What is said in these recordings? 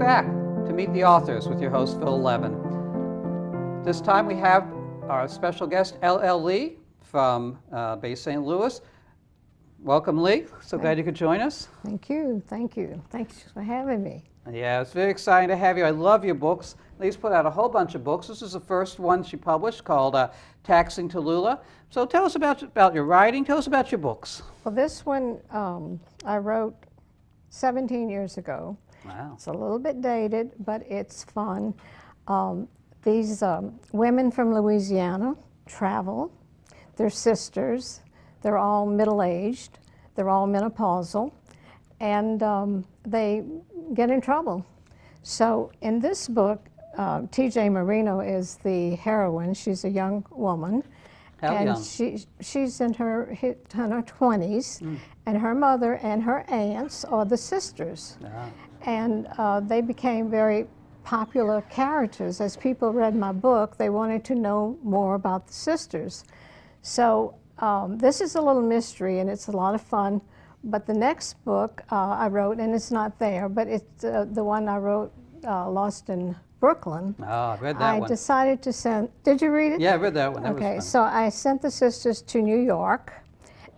back to Meet the Authors with your host, Phil Levin. This time we have our special guest, L.L. Lee from Bay St. Louis. Welcome, Lee. So glad you could join us. Thank you. Thank you. Thanks for having me. Yeah, it's very exciting to have you. I love your books. Lee's put out a whole bunch of books. This is the first one she published called Taxing Tallulah. So tell us about your writing. Tell us about your books. Well, this one I wrote 17 years ago. Wow. It's a little bit dated, but it's fun. These women from Louisiana travel. They're sisters. They're all middle-aged. They're all menopausal. And they get in trouble. So in this book, T.J. Marino is the heroine. She's a young woman. How and young? She's in her 20s, and her mother and her aunts are the sisters. Ah. And they became very popular characters. As people read my book, they wanted to know more about the sisters. So this is a little mystery, and it's a lot of fun. But the next book I wrote, and it's not there, but it's the one I wrote, Lost in Brooklyn. Oh, I read that one. I decided to send, did you read it? Yeah, I read that one. That Okay, was fun. so I sent the sisters to New York,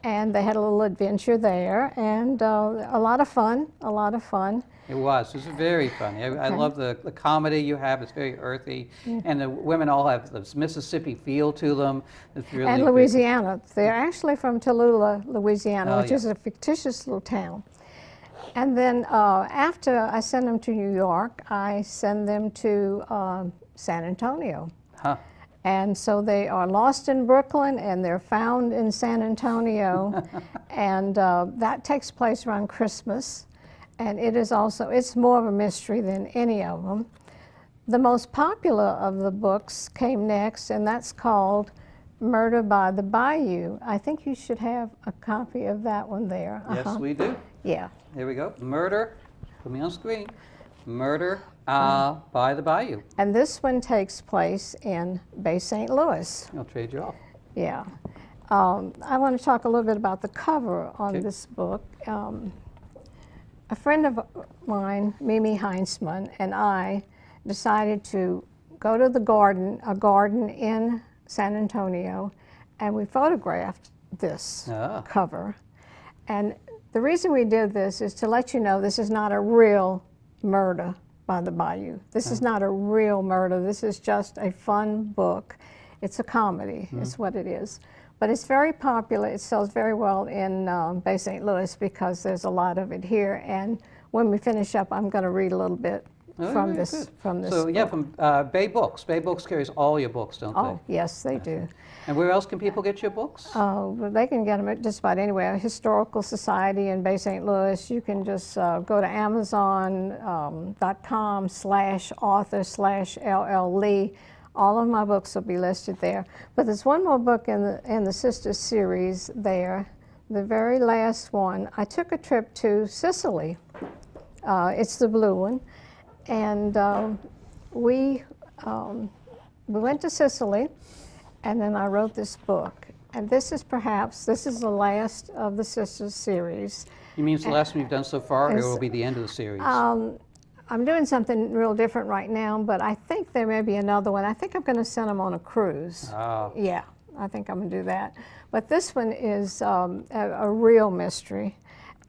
and they had a little adventure there, and a lot of fun, a lot of fun. It was very funny. I love the comedy you have. It's very earthy. And the women all have this Mississippi feel to them. It's really And big. Louisiana. They're actually from Tallulah, Louisiana, Oh, which yeah. is a fictitious little town. And then after I send them to New York, I send them to San Antonio. Huh. And so they are lost in Brooklyn, and they're found in San Antonio. And that takes place around Christmas. And it is also, it's more of a mystery than any of them. The most popular of the books came next, and that's called Murder by the Bayou. I think you should have a copy of that one there. Yes, we do. Yeah. Here we go. Murder, put me on screen. Murder by the Bayou. And this one takes place in Bay St. Louis. I'll trade you off. Yeah. I want to talk a little bit about the cover on Okay. this book. A friend of mine, Mimi Heinzman, and I decided to go to a garden in San Antonio, and we photographed this cover. And the reason we did this is to let you know this is not a real murder by the Bayou. This is not a real murder. This is just a fun book. It's a comedy, is what it is. But it's very popular. It sells very well in Bay St. Louis because there's a lot of it here. And when we finish up, I'm going to read a little bit from this. So yeah, book. from Bay Books. Bay Books carries all your books, don't Oh, yes, they do. And where else can people get your books? Well, they can get them at just about anywhere. Historical Society in Bay St. Louis. You can just go to Amazon.com/author/LL Lee. All of my books will be listed there. But there's one more book in the Sisters series there, the very last one. I took a trip to Sicily. It's the blue one. And we went to Sicily, and then I wrote this book. And this is the last of the Sisters series. You mean it's the last one you've done so far, or it will be the end of the series? I'm doing something real different right now, but I think there may be another one. I think I'm going to send them on a cruise. Oh. Yeah, I think I'm going to do that. But this one is a real mystery,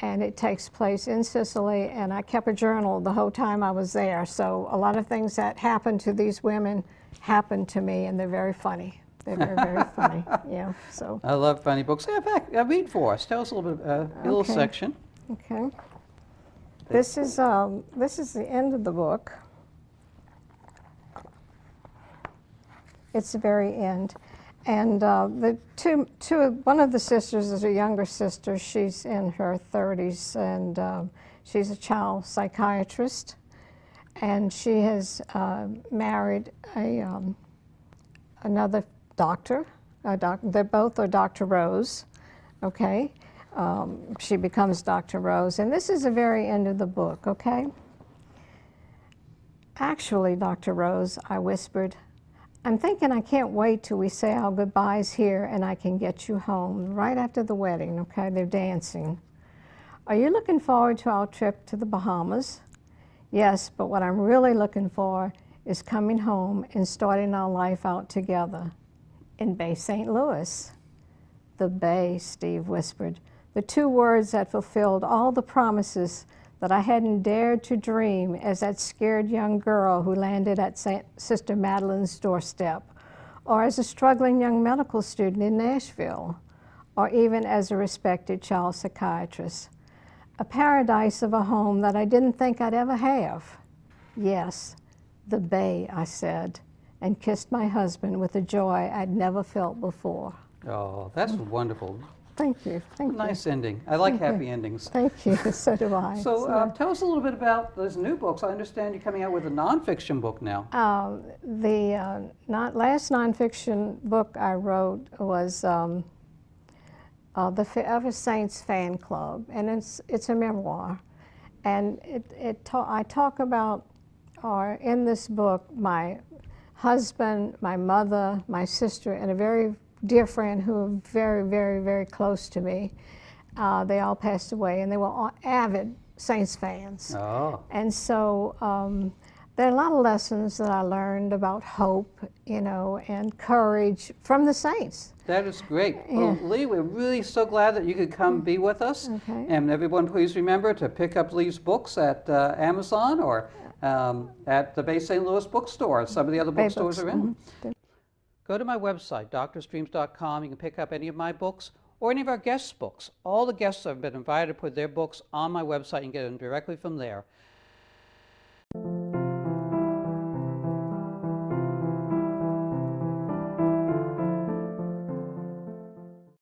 and it takes place in Sicily, and I kept a journal the whole time I was there. So a lot of things that happened to these women happened to me, and they're very funny. They're very, very funny. Yeah. So. I love funny books. Yeah, in fact, read for us. Tell us a little bit, a little Okay. section. Okay. This is the end of the book. It's the very end, and one of the sisters is a younger sister. She's in her 30s, and she's a child psychiatrist, and she has married another doctor. They both are Dr. Rose. Okay. She becomes Dr. Rose, and this is the very end of the book, okay? Actually, Dr. Rose, I whispered, I'm thinking I can't wait till we say our goodbyes here and I can get you home right after the wedding, okay? They're dancing. Are you looking forward to our trip to the Bahamas? Yes, but what I'm really looking for is coming home and starting our life out together in Bay St. Louis. The Bay, Steve whispered, the two words that fulfilled all the promises that I hadn't dared to dream as that scared young girl who landed at Sister Madeline's doorstep, or as a struggling young medical student in Nashville, or even as a respected child psychiatrist. A paradise of a home that I didn't think I'd ever have. Yes, the Bay, I said, and kissed my husband with a joy I'd never felt before. Oh, that's wonderful. Thank you. Thank you. Nice ending. I like happy endings. Thank you. So do I. So tell us a little bit about those new books. I understand you're coming out with a nonfiction book now. The last nonfiction book I wrote was the Forever Saints Fan Club, and it's a memoir. And I talk about, or in this book, my husband, my mother, my sister, and a very dear friend who are very, very, very close to me. They all passed away, and they were all avid Saints fans. Oh. And so there are a lot of lessons that I learned about hope, and courage from the Saints. That is great. Yeah. Well, Lee, we're really so glad that you could come be with us. Okay. And everyone, please remember to pick up Lee's books at Amazon or at the Bay St. Louis bookstore. Some of the other bookstores are in. Mm-hmm. Go to my website, drstreams.com. You can pick up any of my books or any of our guests' books. All the guests have been invited to put their books on my website and get them directly from there.